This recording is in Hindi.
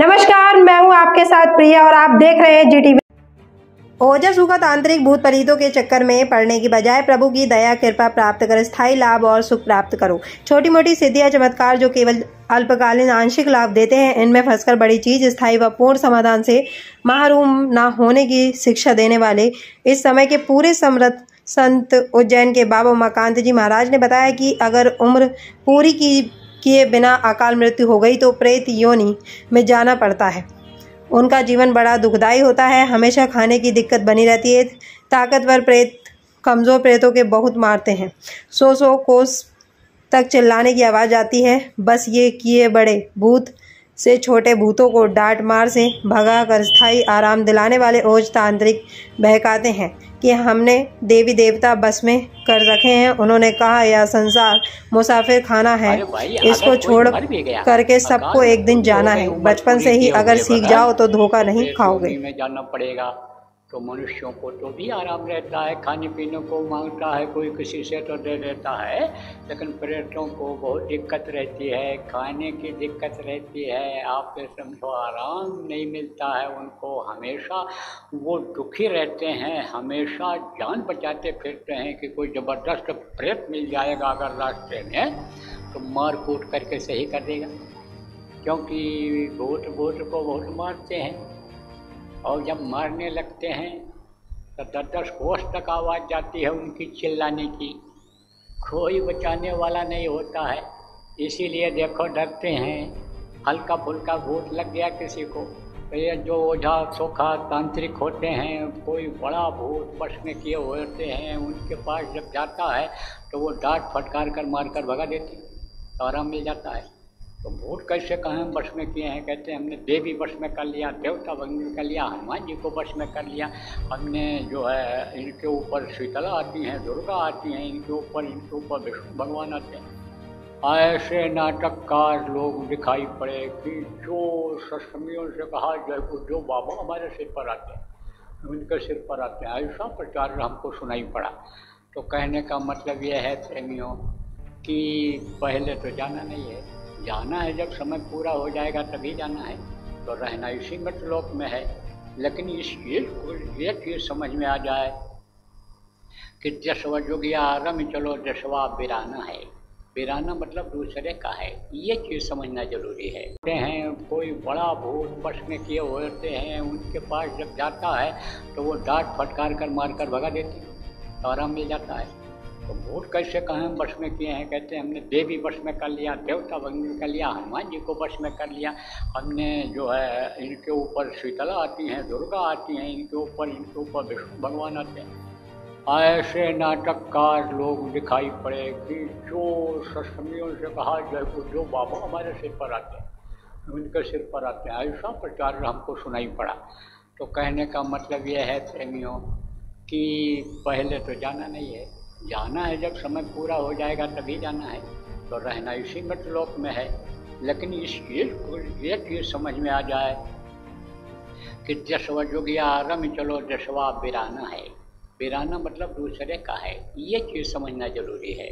नमस्कार, मैं हूं आपके साथ प्रिया और आप देख रहे हैं जीटीवी। ओजस्वी का तांत्रिक भूत प्रेतों के चक्कर में पड़ने की बजाय प्रभु की दया कृपा प्राप्त कर स्थायी लाभ और सुख प्राप्त करो। छोटी मोटी सिद्धियां चमत्कार जो केवल अल्पकालीन आंशिक लाभ देते हैं, इनमें फंसकर बड़ी चीज स्थायी व पूर्ण समाधान से महरूम न होने की शिक्षा देने वाले इस समय के पूरे समर्थ संत उज्जैन के बाबा उमाकांत जी महाराज ने बताया कि अगर उम्र पूरी किए बिना अकाल मृत्यु हो गई तो प्रेत योनि में जाना पड़ता है। उनका जीवन बड़ा दुखदायी होता है, हमेशा खाने की दिक्कत बनी रहती है। ताकतवर प्रेत कमज़ोर प्रेतों के बहुत मारते हैं। 100 कोस तक चिल्लाने की आवाज़ आती है। बस ये किए बड़े भूत से छोटे भूतों को डांट मार से भगा कर स्थायी आराम दिलाने वाले ओज तांत्रिक बहकाते हैं कि हमने देवी देवता बस में कर रखे हैं। उन्होंने कहा यह संसार मुसाफिर खाना है, इसको छोड़ करके सबको एक दिन जाना है। बचपन से ही अगर सीख जाओ तो धोखा नहीं खाओगे। में जाना पड़ेगा तो मनुष्यों को तो भी आराम रहता है, खाने पीने को मांगता है, कोई किसी से तो दे देता है, लेकिन प्रेतों को बहुत दिक्कत रहती है, खाने की दिक्कत रहती है। आप ये समझो आराम नहीं मिलता है उनको, हमेशा वो दुखी रहते हैं, हमेशा जान बचाते फिरते हैं कि कोई ज़बरदस्त प्रेत मिल जाएगा अगर रास्ते में तो मार कूट करके सही कर देगा, क्योंकि भूत को बहुत मारते हैं। और जब मारने लगते हैं तो 10-10 कोस तक आवाज़ जाती है उनकी चिल्लाने की, कोई बचाने वाला नहीं होता है। इसीलिए देखो डरते हैं। हल्का फुल्का भूत लग गया किसी को तो ये जो ओझा सोखा तांत्रिक होते हैं, कोई बड़ा भूत बस में किए होते हैं, उनके पास जब जाता है तो वो डांट फटकार कर मार कर भगा देते हैं तो आराम मिल जाता है। तो भूत कैसे कहाँ बस में किए हैं? कहते हैं हमने देवी बस में कर लिया, देवता बन में कर लिया, हनुमान जी को बस में कर लिया, हमने जो है इनके ऊपर शीतला आती हैं, दुर्गा आती हैं, इनके ऊपर विष्णु भगवान आते हैं। ऐसे नाटककार लोग दिखाई पड़े कि जो सत्संगियों से कहा जाए जो बाबा हमारे सिर पर आते हैं, उनके सिर पर आते हैं, ऐसा प्रचार हमको सुनाई पड़ा। तो कहने का मतलब ये है प्रेमियों कि पहले तो जाना नहीं है, जाना है जब समय पूरा हो जाएगा तभी जाना है। तो रहना इसी मृतलोक में है, लेकिन ये चीज़ समझ में आ जाए कि जसवा जोगिया रम चलो जसवा बिराना है। बिराना मतलब दूसरे का है, ये चीज़ समझना जरूरी है। कोई बड़ा भूत बस में किए होते हैं, उनके पास जब जाता है तो वो डांट फटकार कर मार कर भगा देते हैं तो आराम मिल जाता है। तो भूत कैसे कहाँ बस में किए हैं? कहते हैं हमने देवी बस में कर लिया, देवता बन में कर लिया, हनुमान जी को बस में कर लिया, हमने जो है इनके ऊपर शीतला आती हैं, दुर्गा आती हैं, इनके ऊपर विष्णु भगवान आते हैं। ऐसे नाटककार लोग दिखाई पड़े कि जो सत्संगियों से कहा जाए जो बाबा हमारे सिर पर आते हैं, उनके सिर पर आते हैं, ऐसा प्रचार हमको सुनाई पड़ा। तो कहने का मतलब ये है प्रेमियों कि पहले तो जाना नहीं है, जाना है जब समय पूरा हो जाएगा तभी जाना है। तो रहना इसी मृतलोक में है, लेकिन ये चीज़ समझ में आ जाए कि जसवा जोगिया रम चलो जसवा बिराना है। बिराना मतलब दूसरे का है, ये चीज़ समझना जरूरी है।